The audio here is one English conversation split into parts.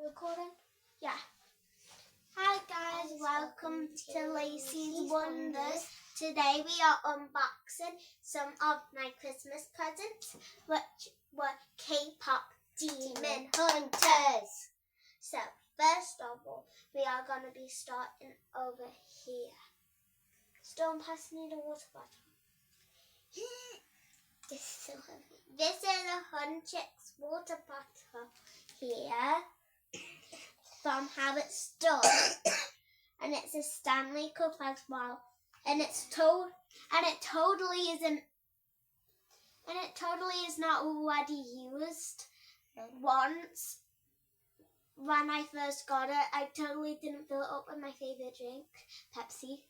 Recording? Yeah. Hi guys, welcome to Lacey's Wonders. Today we are unboxing some of my Christmas presents, which were K-pop demon hunters. So first of all, we are going to be starting over here. Storm, pass me the water bottle. This is so heavy. This is a huntrex water bottle here. From how it's done, and it's a Stanley cup as well, and it totally is not already used. Once when I first got it, I totally didn't fill it up with my favorite drink, Pepsi.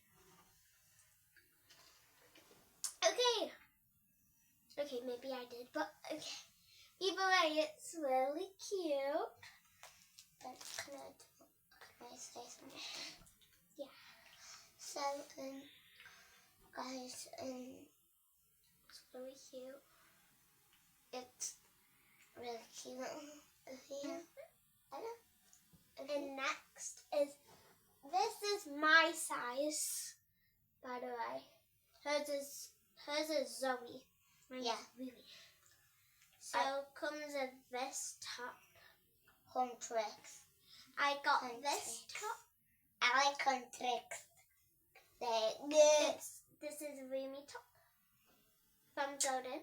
Okay, maybe I did, but okay. Either way, it's really cute. Can I say something? Yeah. So, guys, it's really cute. It's really cute. Here. And next is, this is my size, by the way. Hers is Zoe. Yeah. Really. So, comes with this top. Huntrex. I got this top. I like huntrex. This is a roomy top from Golden.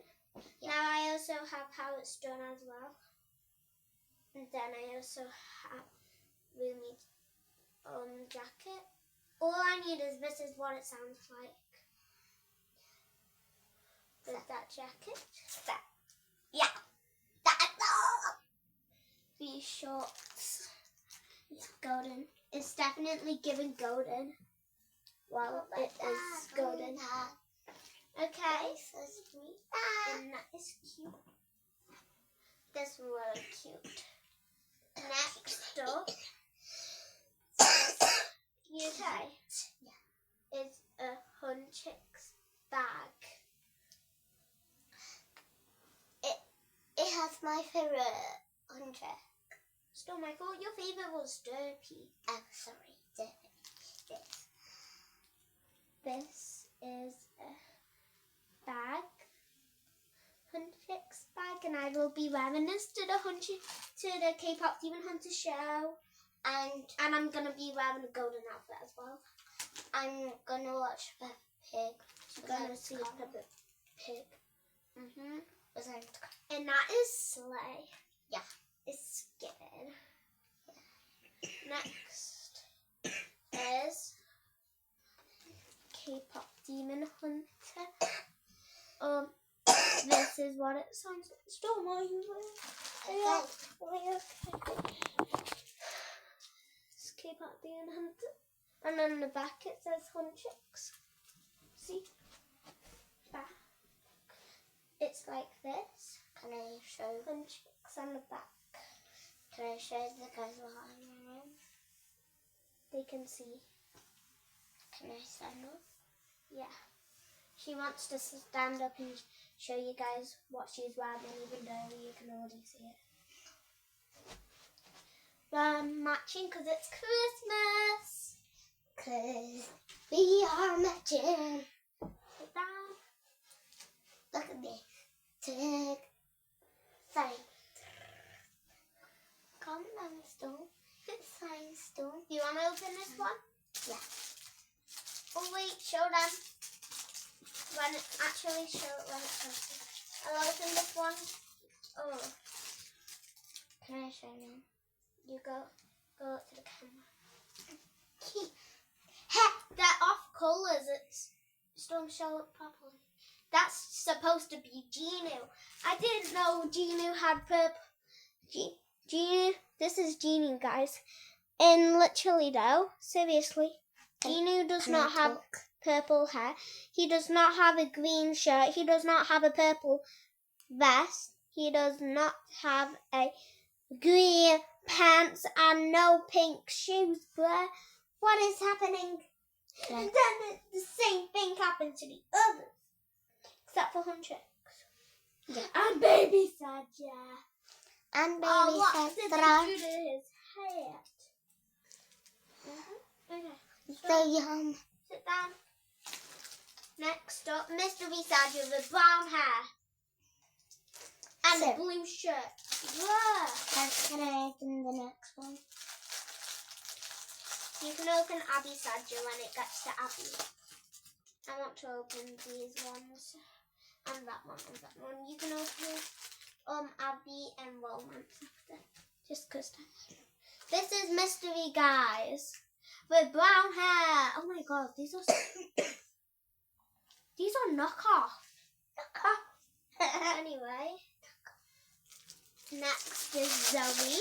Yeah. Now I also have how it's done as well. And then I also have roomy jacket. All I need is this is what it sounds like. With that jacket. Yeah. These shorts. It's golden. It's definitely giving golden. Well, it is golden. Okay. And that is cute. That's really cute. Next up, UK is a huntrex bag. It has my favorite huntrex. Still, I thought your favorite was Derpy. Oh, sorry, Derpy. This is a bag, huntrex bag, and I will be wearing this to the K-pop Demon Hunter show, and I'm gonna be wearing a golden outfit as well. I'm gonna watch Peppa Pig. I'm gonna see Peppa Pig. And that is Slay. Yeah. It's good. Next is K-pop Demon Hunter. This is what it sounds like. Storm, are you there? Okay. It's K-pop Demon Hunter. And on the back it says huntrex. See? Back. It's like this. Can I show huntrex on the back? Can I show the guys what I'm wearing? They can see. Can I stand up? Yeah. She wants to stand up and show you guys what she's wearing, even though you can already see it. We're matching because it's Christmas. Because we are matching. Sit down. Look at this. Sorry. Calm down, Storm. It's fine, Storm. Do you want to open this one? Yeah. Oh wait, show them. Actually show it when it's open. I'll open this one. Oh. Can I show you? You go up to the camera. They're off colours. Storm, show it properly. That's supposed to be Genu. I didn't know Genu had purple. Genu, this is Genu, guys. And literally though, seriously, Genu does not have purple hair. He does not have a green shirt. He does not have a purple vest. He does not have a green pants and no pink shoes, bruh. What is happening? Okay. And then the same thing happened to the others. Except for huntrex. Yeah. And baby Saja. And baby What did they do to his hat. Okay. So Sit down. Next up, mystery Sadger with brown hair and a blue shirt. Whoa. Can I open the next one? You can open Abby's Sadger when it gets to Abby. I want to open these ones and that one and that one. You can open Abby and Romance after. Just because. This is mystery guys with brown hair. Oh my god, these are these are knockoff. Anyway, next is Zoe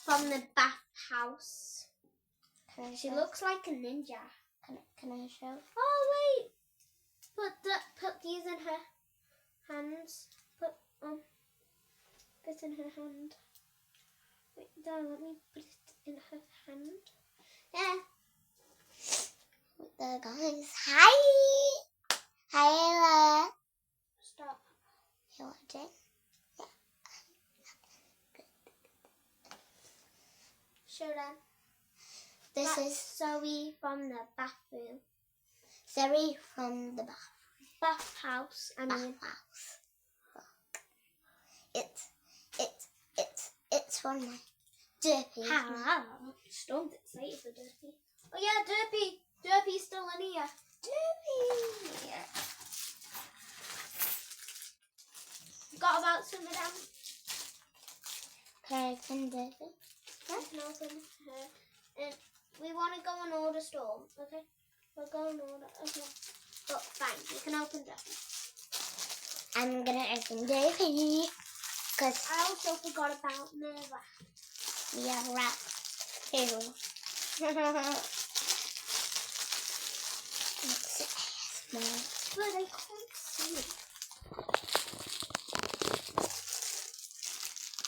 from the bath house. She looks like a ninja. Can I show? Oh wait, put these in her hands. Put this in her hand. Wait, there, let me put it in her hand. Yeah. There guys. Hi. Hi, Ella. Stop. You watching? Yeah. Show them. This That's is Zoe from the bathroom. Zoe from the Bath house. I mean. house. It's from my Derpy. Don't say it's a Derpy. Oh yeah, Derpy. Derpy's still in here. Derpy. Got about some of them. Can I open Derpy? Yeah. You can open her. And we want to go in order, Storm. Okay? We'll go in order. Okay. But fine, you can open Derpy. I'm gonna open Derpy. Because I also forgot about Nova. we have rat too. But I can't see it.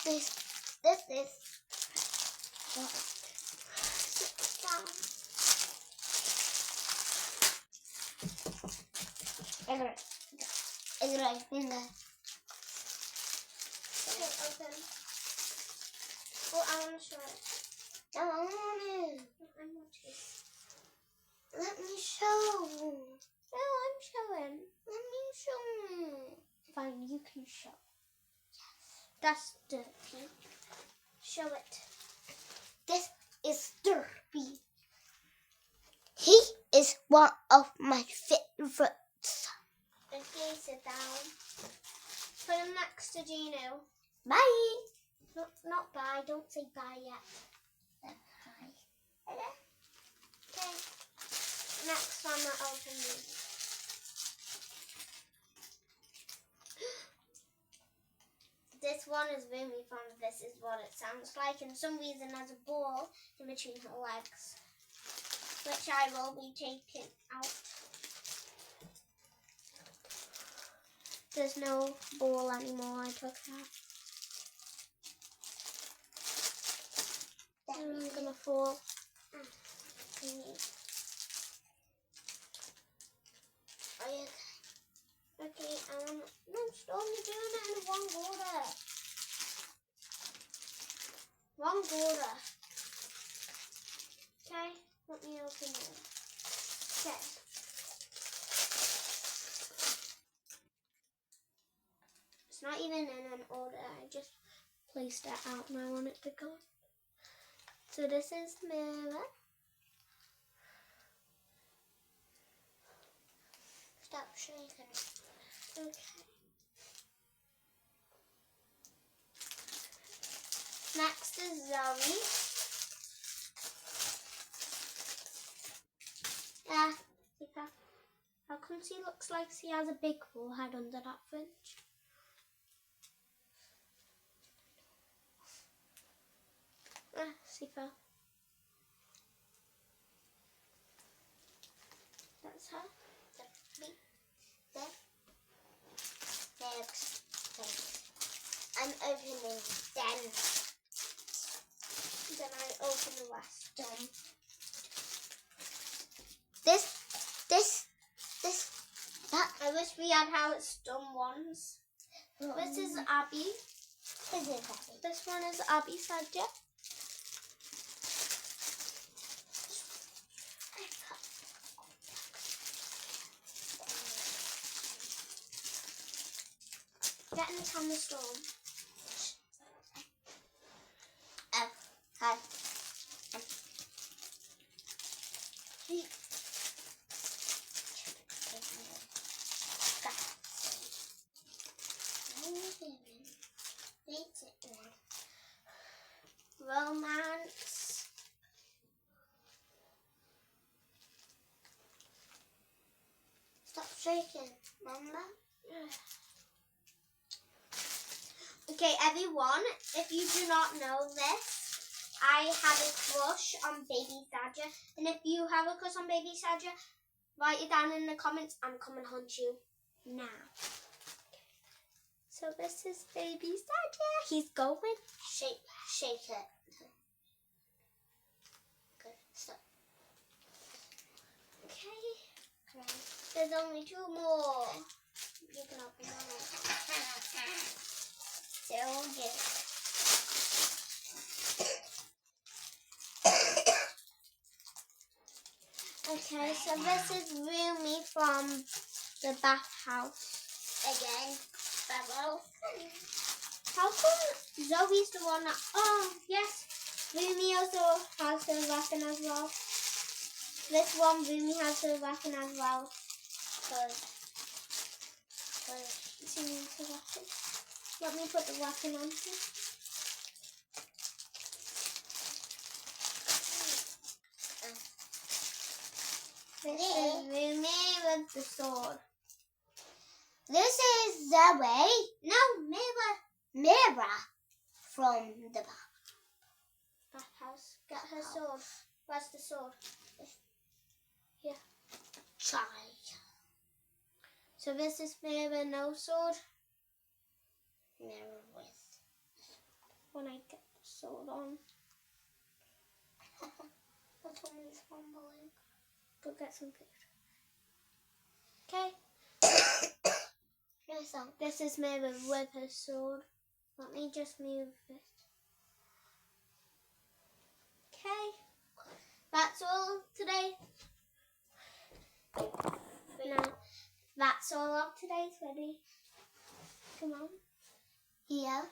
This is what? Sit down. Is it right in there? Okay, open. Oh, I want to show it. I want it. I want to. Let me show. No, I'm showing. Let me show. Fine, you can show. Yes. That's Derpy. Show it. This is Derpy. He is one of my favorites. Okay, sit down. Put him next to Gino. Bye. Not bye. Don't say bye yet. Hi. Okay. Next one, I'll open these. This one is really fun. This is what it sounds like. And some reason there's a ball in between her legs, which I will be taking out. There's no ball anymore. I took that. I'm gonna fall. Are you Okay, no, Storm, you're doing it in the wrong order. Wrong order. Okay, let me open it. Okay. It's not even in an order, I just placed it out and I want it to go. So this is the mirror. Stop shaking. Okay. Next is Zoe. Yeah, how come she looks like she has a big forehead under that fringe? Sifa. That's her. Next. I'm opening then. Then I open the rest. That. I wish we had how it's done ones. This is Abby. This is heavy. This one is Abby Sadja. Get in the thunderstorm. Oh, hi. Romance. Stop shaking, Mama. Okay, everyone, if you do not know this, I have a crush on Baby Sadja. And if you have a crush on Baby Sadja, write it down in the comments. I'm coming to hunt you now. So this is Baby Sadja. He's going. Shake it. Good. Stop. Okay. There's only 2 more. You can open one. So good. Okay, so this is Rumi from the bathhouse. Again. Bubble. How come Zoe's the one that... Oh, yes. Rumi also has the weapon as well. This one, Rumi has the weapon as well. She needs the weapon. Let me put the weapon on here. This is Rumi with the sword. This is Zoe. No, Mira from the bathhouse. Get her sword. Where's the sword? Here. child. So this is Mira, no sword. Mira with. When I get the sword on. That's always fumbling. Go get some food. Okay. This is Mira with her sword. Let me just move it. Okay. That's all today. No. That's all of today's video. Come on. Here.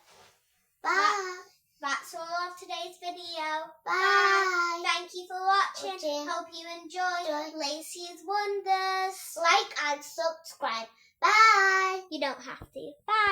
Bye. That's all of today's video. Bye. Thank you for watching. Watching. Hope you enjoyed Lacey's Wonders. Like and subscribe. Bye. You don't have to. Bye.